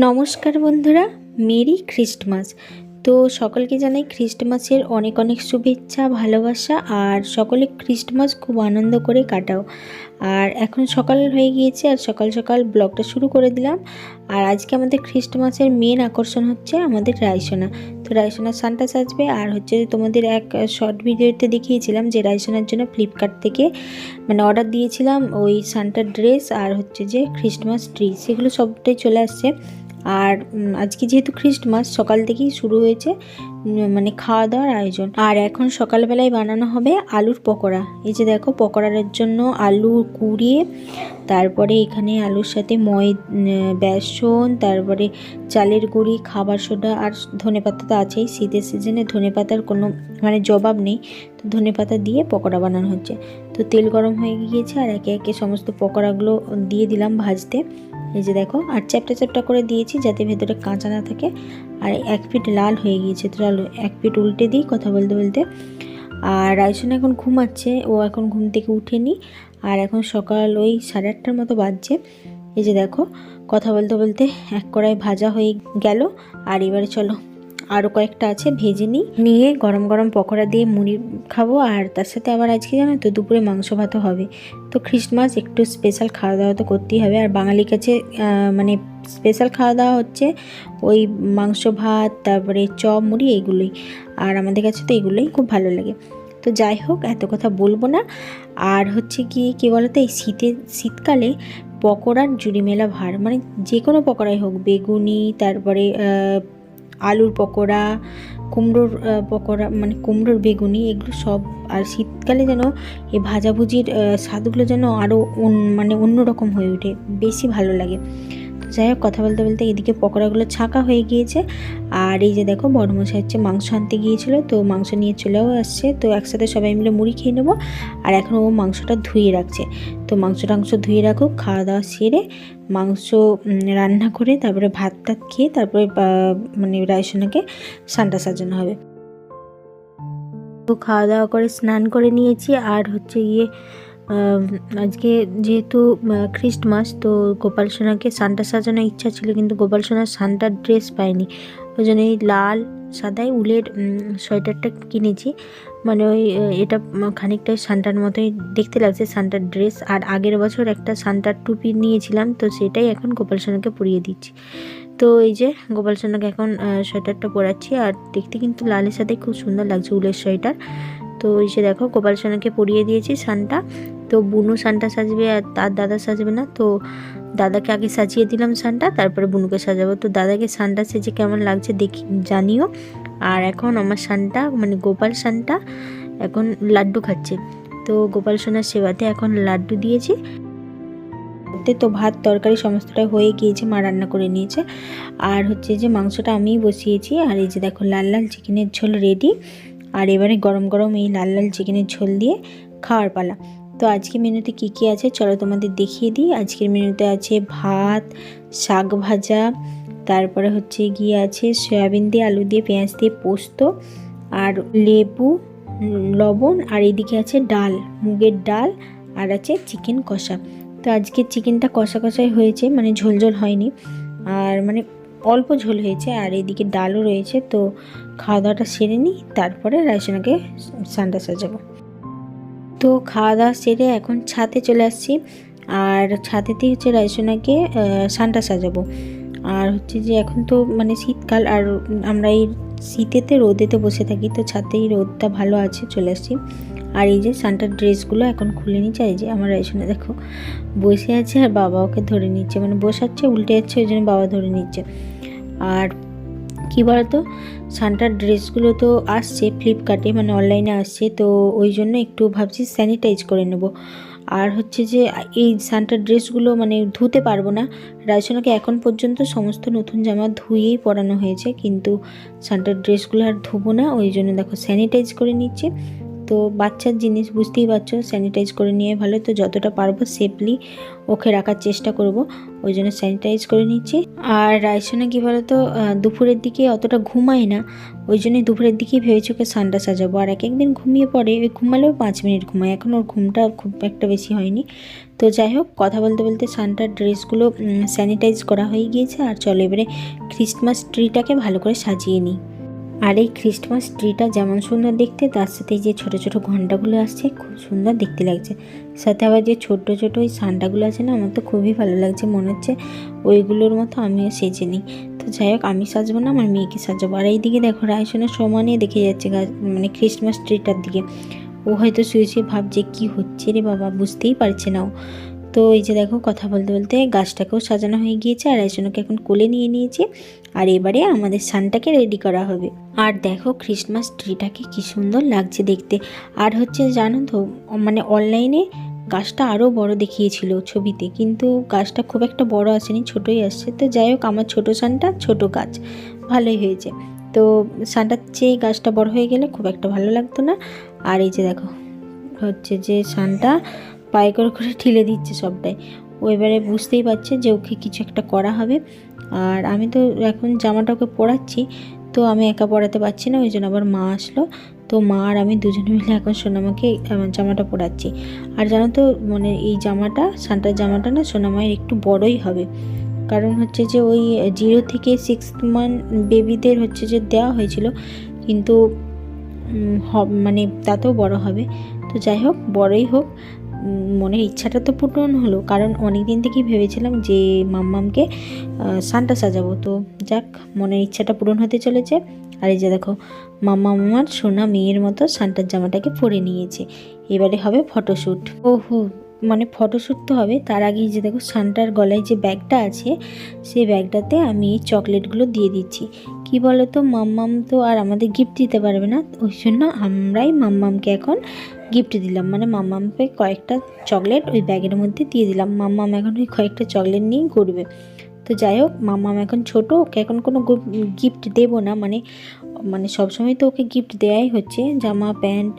নমস্কার বন্ধুরা, Mary Christmas. তো সকলকে জানাই খ্রিস্টমাসের অনেক অনেক শুভেচ্ছা, ভালোবাসা। আর সকলে খ্রিস্টমাস খুব আনন্দ করে কাটাও। আর এখন সকাল হয়ে গিয়েছে আর সকাল সকাল ব্লগটা শুরু করে দিলাম। আর আজকে আমাদের খ্রিস্টমাসের মেন আকর্ষণ হচ্ছে আমাদের রাইসোনা। তো রাইসোনার সানটা সাজবে। আর হচ্ছে তোমাদের এক শর্ট ভিডিওতে দেখিয়েছিলাম যে রাইসোনার জন্য ফ্লিপকার্ট থেকে অর্ডার দিয়েছিলাম ওই সানটার ড্রেস আর হচ্ছে যে খ্রিস্টমাস ট্রি, সেগুলো সবটাই চলে আসছে। আর আজকে যেহেতু খ্রিস্টমাস, সকাল থেকেই শুরু হয়েছে খাওয়া দাওয়ার আয়োজন। আর এখন সকালবেলায় বানানো হবে আলুর পকোড়া। এই যে দেখো, পকোড়ার জন্য আলু কুড়িয়ে তারপরে এখানে আলুর সাথে বেসন, তারপরে চালের গুঁড়ি, খাবার সোডা আর ধনেপাতা তো আছেই। শীতের সিজনে ধনেপাতার কোনো জবাব নেই। তো ধনেপাতা দিয়ে পকোড়া বানানো হচ্ছে। তো তেল গরম হয়ে গিয়েছে আর একে একে সমস্ত পকোড়াগুলো দিয়ে দিলাম ভাজতে। এই যে দেখো, আর চ্যাপটা চ্যাপটা করে দিয়েছি যাতে ভেতরে কাঁচা না থাকে। আর এক পিঠ লাল হয়ে গিয়েছে, তো চলো এক পিঠ উল্টে দিই কথা বলতে বলতে। আর রাইসন এখন ঘুমাচ্ছে, ও এখন ঘুম থেকে উঠেনি। আর এখন সকাল ওই 8:30টার মতো বাজছে। এই যে দেখো, কথা বলতে বলতে এক কড়াই ভাজা হয়ে গেল। আর এবারে চলো আরও কয়েকটা আছে ভেজে নিয়ে গরম গরম পকোড়া দিয়ে মুড়ি খাবো। আর তার সাথে আবার আজকে জানো তো দুপুরে মাংস ভাতও হবে। তো খ্রিস্টমাস একটু স্পেশাল খাওয়া দাওয়া তো করতেই হবে। আর বাঙালির কাছে স্পেশাল খাওয়া দাওয়া হচ্ছে ওই মাংস ভাত, তারপরে চপ মুড়ি, এইগুলোই। আর আমাদের কাছে তো এগুলোই খুব ভালো লাগে। তো যাই হোক, এত কথা বলবো না। আর হচ্ছে কী বলতো, এই শীতকালে পকোড়ার জুড়ি মেলা ভার। যে কোনো পকোড়াই হোক, বেগুনি, তারপরে আলুর পকোড়া, কুমড়োর পকোড়া, কুমড়োর বেগুনি, এগুলো সব। আর শীতকালে যেন এই ভাজাভুজির স্বাদগুলো যেন আরও অন্যরকম হয়ে ওঠে, বেশি ভালো লাগে। তো যাই হোক, কথা বলতে বলতে এদিকে পকোড়াগুলো ছাঁকা হয়ে গিয়েছে। আর এই যে দেখো, বড়মশাই হচ্ছে মাংস আনতে গিয়েছিল, তো মাংস নিয়ে চলেও আসছে। তো একসাথে সবাই মিলে মুড়ি খেয়ে নেবো। আর এখন ও মাংসটা ধুয়ে রাখছে। তো মাংস ধুয়ে রাখুক, খাওয়া দাওয়া সেরে মাংস রান্না করে তারপরে ভাত টাত খেয়ে তারপরে রাইসোনাকে সানটা সাজানো হবে। তো খাওয়া দাওয়া করে স্নান করে নিয়েছি। আর হচ্ছে আজকে যেহেতু খ্রিস্টমাস, তো গোপাল সোনাকে সানটা সাজানোর ইচ্ছা ছিল, কিন্তু গোপাল সোনার সানটার ড্রেস পাইনি। ওই জন্য এই লাল সাদায় উলের সোয়েটারটা কিনেছি। এটা খানিকটা সান্টার মতোই দেখতে লাগছে, সান্টার ড্রেস। আর আগের বছর একটা সান্টার টুপি নিয়েছিলাম, তো সেটাই এখন গোপাল সোনাকে পরিয়ে দিচ্ছি। তো এই যে গোপাল সোনাকে এখন সোয়েটারটা পরাচ্ছি। আর দেখতে কিন্তু লালের সাথে খুব সুন্দর লাগছে উলের সোয়েটার। তো এই যে দেখো, গোপাল সোনাকে পরিয়ে দিয়েছি সানটা। তো বুনু সানটা সাজবে আর তার দাদা সাজবে না। তো দাদাকে আগে সাজিয়ে দিলাম সানটা, তারপরে বুনুকে সাজাবো। তো দাদাকে সানটা সেজে কেমন লাগছে দেখি, জানিও। আর এখন আমার সানটা গোপাল সানটা এখন লাড্ডু খাচ্ছে। তো গোপাল সোনার সেবাতে এখন লাড্ডু দিয়েছি। তো ভাত তরকারি সমস্তটা হয়ে গিয়েছে, মা রান্না করে নিয়েছে। আর হচ্ছে যে মাংসটা আমিই বসিয়েছি। আর এই যে দেখো, লাল লাল চিকেনের ঝোল রেডি। আর এবারে গরম গরম এই লাল লাল চিকেনের ঝোল দিয়ে খাওয়ার পালা। তো আজকে মেনুতে কী কী আছে চলো তোমাদের দেখিয়ে দিই। আজকের মেনুতে আছে ভাত, শাক ভাজা, তারপরে হচ্ছে আছে সয়াবিন দিয়ে আলু দিয়ে পেঁয়াজ দিয়ে পোস্ত, আর লেবু, লবণ। আর এদিকে আছে ডাল, মুগের ডাল। আর আছে চিকেন কষা। তো আজকে চিকেনটা কষা কষাই হয়েছে, ঝোল ঝোল হয়নি। আর অল্প ঝোল হয়েছে। আর এদিকে ডালও রয়েছে। তো খাওয়া দাওয়াটা সেরে নিই, তারপরে রাইসোনাকে সানটা সাজাবো। তো খাওয়া দাওয়া সেরে এখন ছাদে চলে আসছি। আর ছাদেতেই হচ্ছে রাইসোনাকে সানটা সাজাবো। আর হচ্ছে যে এখন তো শীতকাল, আর আমরা এই শীতেতে রোদেতে বসে থাকি, তো ছাদেই রোদটা ভালো আছে, চলে আসছি। আর এই যে সানটার ড্রেসগুলো এখন খুলে নিচ্ছে। এই যে আমার রাইসোনা দেখো বসে আছে, আর বাবা ওকে ধরে নিচ্ছে, বসাচ্ছে উল্টে যাচ্ছে, ওই জন্য বাবা ধরে নিচ্ছে। আর কী বলতো, সানটার ড্রেসগুলো তো আসছে ফ্লিপকার্টে, অনলাইনে আসছে। তো ওই জন্য একটু ভাবছি স্যানিটাইজ করে নেব। আর হচ্ছে যে এই সানটার ড্রেসগুলো ধুতে পারবো না। রাইসোনাকে এখন পর্যন্ত সমস্ত নতুন জামা ধুয়েই পরানো হয়েছে, কিন্তু সানটার ড্রেসগুলো আর ধুবো না, ওই জন্য দেখো স্যানিটাইজ করে নিচ্ছে। তো বাচ্চার জিনিস বুঝতেই পারছো, স্যানিটাইজ করে নিয়ে ভালো। তো যতটা পারবো সেফলি ওকে রাখার চেষ্টা করব, ওই জন্য স্যানিটাইজ করে নিচ্ছি। আর রাইসোনা কী বলো তো দুপুরের দিকে অতটা ঘুমায় না, ওই জন্যই দুপুরের দিকেই ভেবেছি ওকে সানটা সাজাবো। আর এক একদিন ঘুমিয়ে পড়ে, ওই ঘুমালেও 5 মিনিট ঘুমায়, এখন ওর ঘুমটা খুব একটা বেশি হয়নি। তো যাই হোক, কথা বলতে বলতে সানটার ড্রেসগুলো স্যানিটাইজ করা হয়ে গিয়েছে। আর চলো এবারে ক্রিসমাস ট্রিটাকে ভালো করে সাজিয়ে নিই। আর এই ক্রিসমাস ট্রিটা যেমন সুন্দর দেখতে, তার সাথে যে ছোট ছোট ঘণ্টাগুলো আসছে খুব সুন্দর দেখতে লাগছে। সাথে আবার যে ছোট ছোট ওই সান্টাগুলো আছে না, আমার তো খুবই ভালো লাগছে, মনে হচ্ছে ওইগুলোর মতো আমিও সেজে নিই। তো যাই হোক, আমি সাজবো না, আমার মেয়েকে সাজাবো। আর এইদিকে দেখো রায়সোনা সমানে দেখে যাচ্ছে মানে ক্রিসমাস ট্রিটার দিকে। ও হয়তো শুয়ে শুয়ে ভাবছে কি হচ্ছে রে বাবা, বুঝতেই পারছে না ও। তো এই যে দেখো, কথা বলতে বলতে গাছটাকেও সাজানো হয়ে গিয়েছে, আর রায়সোনাকে এখন কোলে নিয়ে নিয়েছি। আর এবারে আমাদের সানটাকে রেডি করা হবে। আর দেখো ক্রিসমাস ট্রিটাকে কি সুন্দর লাগছে দেখতে। আর হচ্ছে জানো তো, মানে অনলাইনে গাছটা আরও বড় দেখিয়েছিল ছবিতে, কিন্তু গাছটা খুব একটা বড় আসেনি, ছোটোই আসছে। তো যাই হোক, আমার ছোটো সানটা ছোটো গাছ ভালোই হয়েছে। তো সানটার চেয়ে গাছটা বড় হয়ে গেলে খুব একটা ভালো লাগতো না। আর এই যে দেখো হচ্ছে যে সানটা পায়ে করে করে ঠেলে দিচ্ছে সবটাই। ও এবারে বুঝতেই পারছে যে ওকে কিছু একটা করা হবে। আর আমি তো এখন জামাটা ওকে পরাচ্ছি, তো আমি একা পরাতে পারছি না, ওই জন্য আবার মা আসলো। তো মা আর আমি দুজনে মিলে এখন সোনামাকে জামাটা পরাচ্ছি। আর জানো তো, মানে এই জামাটা, সান্টার জামাটা না সোনামায়ের একটু বড়ই হবে, কারণ হচ্ছে যে ওই 0 থেকে 6 মান্থ বেবিদের হচ্ছে যে দেওয়া হয়েছিল, কিন্তু মানে তাতেও বড় হবে। তো যাই হোক, বড়ই হোক, মনের ইচ্ছাটা তো পূরণ হলো, কারণ অনেক দিন থেকেই ভেবেছিলাম যে মাম্মামকে সান্টা সাজাবো। তো যাক, মনের ইচ্ছাটা পূরণ হতে চলেছে। আর এই যে দেখো, মাম্মা আমার সোনা মেয়ের মতো সান্টার জামাটাকে পরে নিয়েছে। এবারে হবে ফটোশ্যুট। ওহো, মানে ফটোশ্যুট তো হবে, তার আগেই যে দেখো সান্টার গলায় যে ব্যাগটা আছে, সেই ব্যাগটাতে আমি চকলেটগুলো দিয়ে দিচ্ছি। কি বলো তো, মাম্মাম তো আর আমাদের গিফট দিতে পারবে না, ওই জন্য আমরাই মাম্মামকে এখন গিফট দিলাম। মানে মাম্মামকে কয়েকটা চকলেট ওই ব্যাগের মধ্যে দিয়ে দিলাম, মাম্মাম এখন ওই কয়েকটা চকলেট নিয়েই ঘুরবে। তো যাই হোক, মাম্মাম এখন ছোটো, ওকে এখন কোনো গিফট দেবো না, মানে সবসময় তো ওকে গিফট দেওয়াই হচ্ছে, জামা প্যান্ট,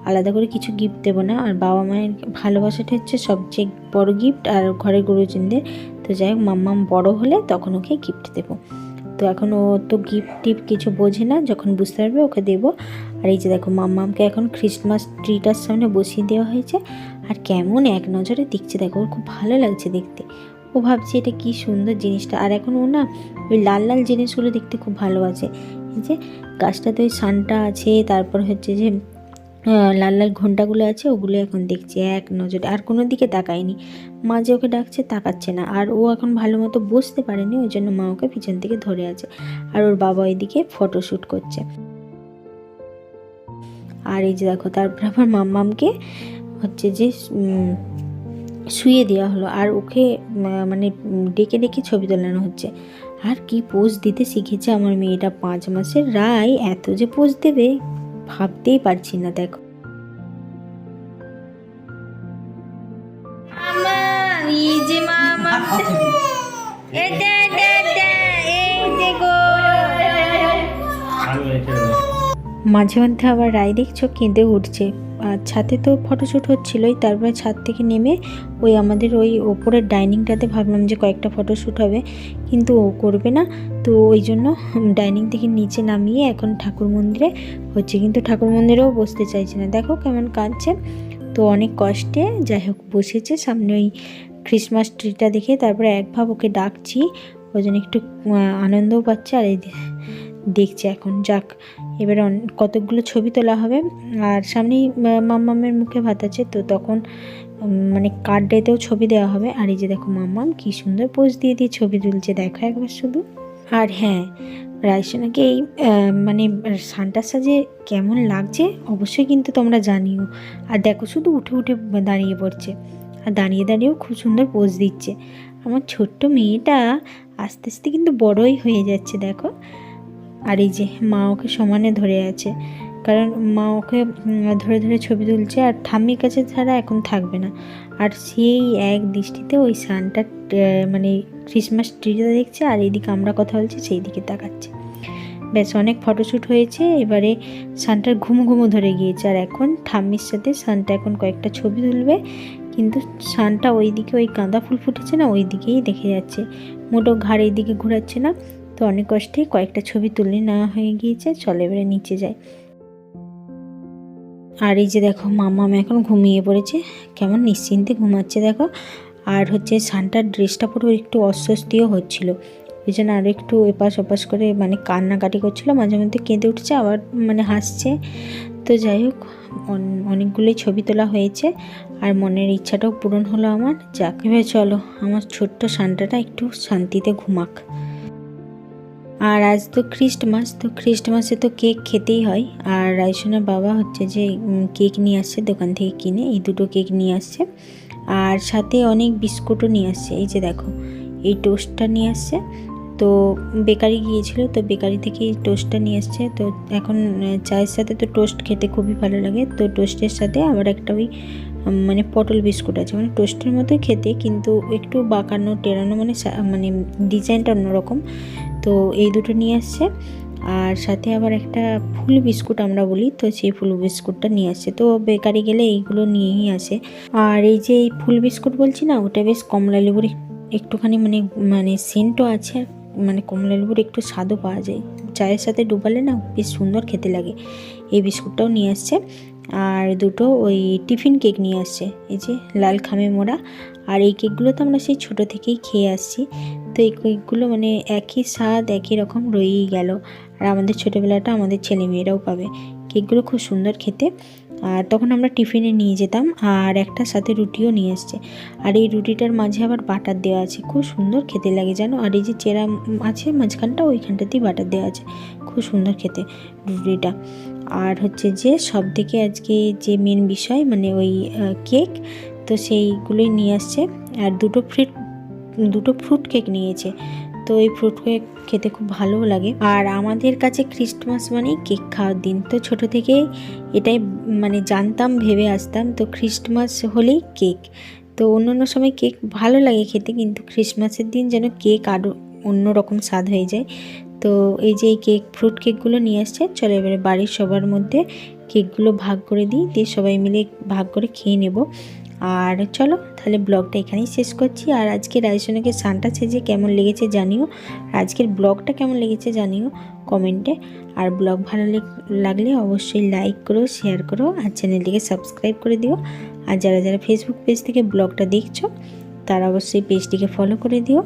আলাদা করে কিছু গিফট দেবো না। আর বাবা মায়ের ভালোবাসাটা হচ্ছে সবচেয়ে বড় গিফট, আর ঘরের গুরুজনদের। তো যাই হোক, মাম্মাম বড় হলে তখন ওকে গিফট দেবো। তো এখন ও তো গিফট টিফট কিছু বোঝে না, যখন বুঝতে পারবে ওকে দেবো। আর এই যে দেখো, মাম্মামকে এখন ক্রিসমাস ট্রিটার সামনে বসিয়ে দেওয়া হয়েছে। আর কেমন এক নজরে দেখছে দেখো, ওর খুব ভালো লাগছে দেখতে। ও ভাবছে এটা কি সুন্দর জিনিসটা। আর এখন ও না ওই লাল লাল জিনিসগুলো দেখতে খুব ভালোবাসে। এই যে গাছটাতে ওই সানটা আছে, তারপর হচ্ছে যে লাল লাল ঘণ্টাগুলো আছে, ওগুলো এখন দেখছে এক নজরে, আর কোনো দিকে তাকায়নি। মা যে ওকে ডাকছে তাকাচ্ছে না। আর ও এখন ভালো মতো বসতে পারেনি, ওই জন্য মা ওকে পিছন থেকে ধরে আছে। আর ওর বাবা ওইদিকে ফটোশ্যুট করছে। আর এই যে দেখো, তারপর আবার মাম্মামকে হচ্ছে যে শুয়ে দেওয়া হলো, আর ওকে মানে ডেকে ডেকে ছবি তোলানো হচ্ছে। আর কি পোজ দিতে শিখেছে আমার মেয়েটা, 5 মাসের রায় এত যে পোজ দেবে ভাবতেই পারছি না। দেখো মাঝে মধ্যে আবার রায় দেখছো কেঁদে উঠছে। আর ছাদে তো ফটোশ্যুট হচ্ছিলোই, তারপরে ছাদ থেকে নেমে ওই আমাদের ওই ওপরের ডাইনিংটাতে ভাবলাম যে কয়েকটা ফটোশ্যুট হবে, কিন্তু ও করবে না। তো ওই জন্য ডাইনিং থেকে নিচে নামিয়ে এখন ঠাকুর মন্দিরে হচ্ছে, কিন্তু ঠাকুর মন্দিরেও বসতে চাইছে না, দেখো কেমন কাঁদছে। তো অনেক কষ্টে যাই হোক বসেছে সামনে ওই ক্রিসমাস ট্রিটা দেখে। তারপরে এক ভাব ওকে ডাকছি, ওই জন্য একটু আনন্দও পাচ্ছে। আর এই দেখছে এখন। যাক, এবারে কতকগুলো ছবি তোলা হবে। আর সামনেই মাম্মামের মুখে ভাত আছে, তো তখন মানে কার্ডেতেও ছবি দেওয়া হবে। আর এই যে দেখো, মাম্মাম কি সুন্দর পোজ দিয়ে দিয়ে ছবি তুলছে, দেখো একবার শুধু। আর হ্যাঁ, রাইসোনাকে এই মানে সান্টার সাজে কেমন লাগছে অবশ্যই কিন্তু তোমরা জানিও। আর দেখো শুধু উঠে উঠে দাঁড়িয়ে পড়ছে, আর দাঁড়িয়ে দাঁড়িয়েও খুব সুন্দর পোজ দিচ্ছে। আমার ছোট্ট মেয়েটা আস্তে আস্তে কিন্তু বড়ই হয়ে যাচ্ছে, দেখো। আর এই যে মা ওকে সমানে ধরে আছে, কারণ মা ওকে ধরে ধরে ছবি তুলছে, আর ঠাম্মির কাছে ছাড়া এখন থাকবে না। আর সেই এক দৃষ্টিতে ওই সানটা মানে ক্রিসমাস ট্রিটা দেখছে, আর এইদিকে আমরা কথা বলছি সেই দিকে তাকাচ্ছে। ব্যাস অনেক ফটোশ্যুট হয়েছে। এবারে সানটার ঘুমো ঘুমো ধরে গিয়েছে, আর এখন ঠাম্মির সাথে সানটা এখন কয়েকটা ছবি তুলবে। কিন্তু সানটা ওই দিকে, ওই গাঁদা ফুল ফুটেছে না, ওই দিকেই দেখে যাচ্ছে, মোটো ঘাড় এই দিকে ঘোরাচ্ছে না। তো অনেক কষ্টে কয়েকটা ছবি তুলে নেওয়া হয়ে গিয়েছে। চলে এবারে নিচে যায়। আর এই যে দেখো মাম্মাম এখন ঘুমিয়ে পড়েছে, কেমন নিশ্চিন্তে ঘুমাচ্ছে দেখো। আর হচ্ছে সানটার ড্রেসটা পুরো একটু অস্বস্তিও হচ্ছিলো, ওই জন্য আরও একটু এপাশ ওপাশ করে মানে কান্নাকাটি করছিলো, মাঝে মধ্যে কেঁদে উঠছে আবার মানে হাসছে। তো যাই হোক, অনেকগুলোই ছবি তোলা হয়েছে আর মনের ইচ্ছাটাও পূরণ হলো আমার। যাক, এবার চলো আমার ছোট্ট সানটাটা একটু শান্তিতে ঘুমাক। আর আজ তো খ্রিস্টমাস, তো খ্রিস্টমাসে তো কেক খেতেই হয়। আর রাইসনের বাবা হচ্ছে যে কেক নিয়ে আসছে দোকান থেকে কিনে, এই দুটো কেক নিয়ে আসছে। আর সাথে অনেক বিস্কুটও নিয়ে আসছে। এই যে দেখো এই টোস্টটা নিয়ে আসছে। তো বেকারি গিয়েছিল, তো বেকারি থেকে এই টোস্টটা নিয়ে আসছে। তো এখন চায়ের সাথে তো টোস্ট খেতে খুবই ভালো লাগে। তো টোস্টের সাথে আবার একটা ওই মানে পটল বিস্কুট আছে, মানে টোস্টের মতোই খেতে, কিন্তু একটু বাঁকানো টেরানো, মানে মানে ডিজাইনটা অন্যরকম। তো এই দুটো নিয়ে আসছে। আর সাথে আবার একটা ফুল বিস্কুট আমরা বলি, তো সেই ফুল বিস্কুটটা নিয়ে আসছে। তো বেকারি গেলে এইগুলো নিয়েই আসে। আর এই যে এই ফুল বিস্কুট বলছি না, ওটা বেশ কমলা লেবুর একটুখানি মানে মানে সেন্টও আছে, আর মানে কমলা লেবুর একটু স্বাদও পাওয়া যায়। চায়ের সাথে ডুবালে না বেশ সুন্দর খেতে লাগে। এই বিস্কুটটাও নিয়ে আসছে। আর দুটো ওই টিফিন কেক নিয়ে আসছে, এই যে লাল খামে মোড়া। আর এই কেকগুলো তো আমরা সেই ছোটো থেকেই খেয়ে আসছি। তো এই কেকগুলো মানে একই স্বাদ একই রকম রয়েই গেল। আর আমাদের ছোটোবেলাটা আমাদের ছেলেমেয়েরাও পাবে। কেকগুলো খুব সুন্দর খেতে। আর তখন আমরা টিফিনে নিয়ে যেতাম। আর একটা সাথে রুটিও নিয়ে আসছে। আর এই রুটিটার মাঝে আবার বাটার দেওয়া আছে, খুব সুন্দর খেতে লাগে জানো। আর এই যে চেরা আছে মাঝখানটা, ওইখানটাতেই বাটার দেওয়া আছে, খুব সুন্দর খেতে রুটিটা। আর হচ্ছে যে সব থেকে আজকে যে মেন বিষয় মানে ওই কেক, তো সেইগুলোই নিয়ে আসছে। আর দুটো ফ্রুট কেক নিয়েছে। তো এই ফ্রুট কেক খেতে খুব ভালোও লাগে। আর আমাদের কাছে খ্রিস্টমাস মানেই কেক খাওয়ার দিন, তো ছোট থেকেই এটাই মানে জানতাম, ভেবে আসতাম। তো খ্রিস্টমাস হলেই কেক। তো অন্য সময় কেক ভালো লাগে খেতে, কিন্তু খ্রিস্টমাসের দিন যেন কেক আরও অন্যরকম স্বাদ হয়ে যায়। তো এই যে এই ফ্রুট কেকগুলো নিয়ে আসছে। চলো এবারে বাড়ির সবার মধ্যে কেকগুলো ভাগ করে দিই, দিয়ে সবাই মিলে ভাগ করে খেয়ে নেব। আর চলো তাহলে ব্লগটা এখানেই শেষ করছি। আর আজকে রাইসনকে সানটা সেজে কেমন লেগেছে জানিও, আর আজকের ব্লগটা কেমন লেগেছে জানিও কমেন্টে। আর ব্লগ ভালো লাগলে অবশ্যই লাইক করো, শেয়ার করো, আর চ্যানেলটিকে সাবস্ক্রাইব করে দিও। আর যারা যারা ফেসবুক পেজ থেকে ব্লগটা দেখছো তারা অবশ্যই পেজটিকে ফলো করে দিও।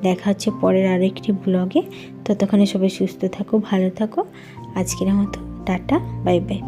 দেখা হচ্ছে পরের আরও একটি ব্লগে। ততক্ষণে সবাই সুস্থ থাকো, ভালো থাকো। আজকের মতো টাটা, বাই বাই।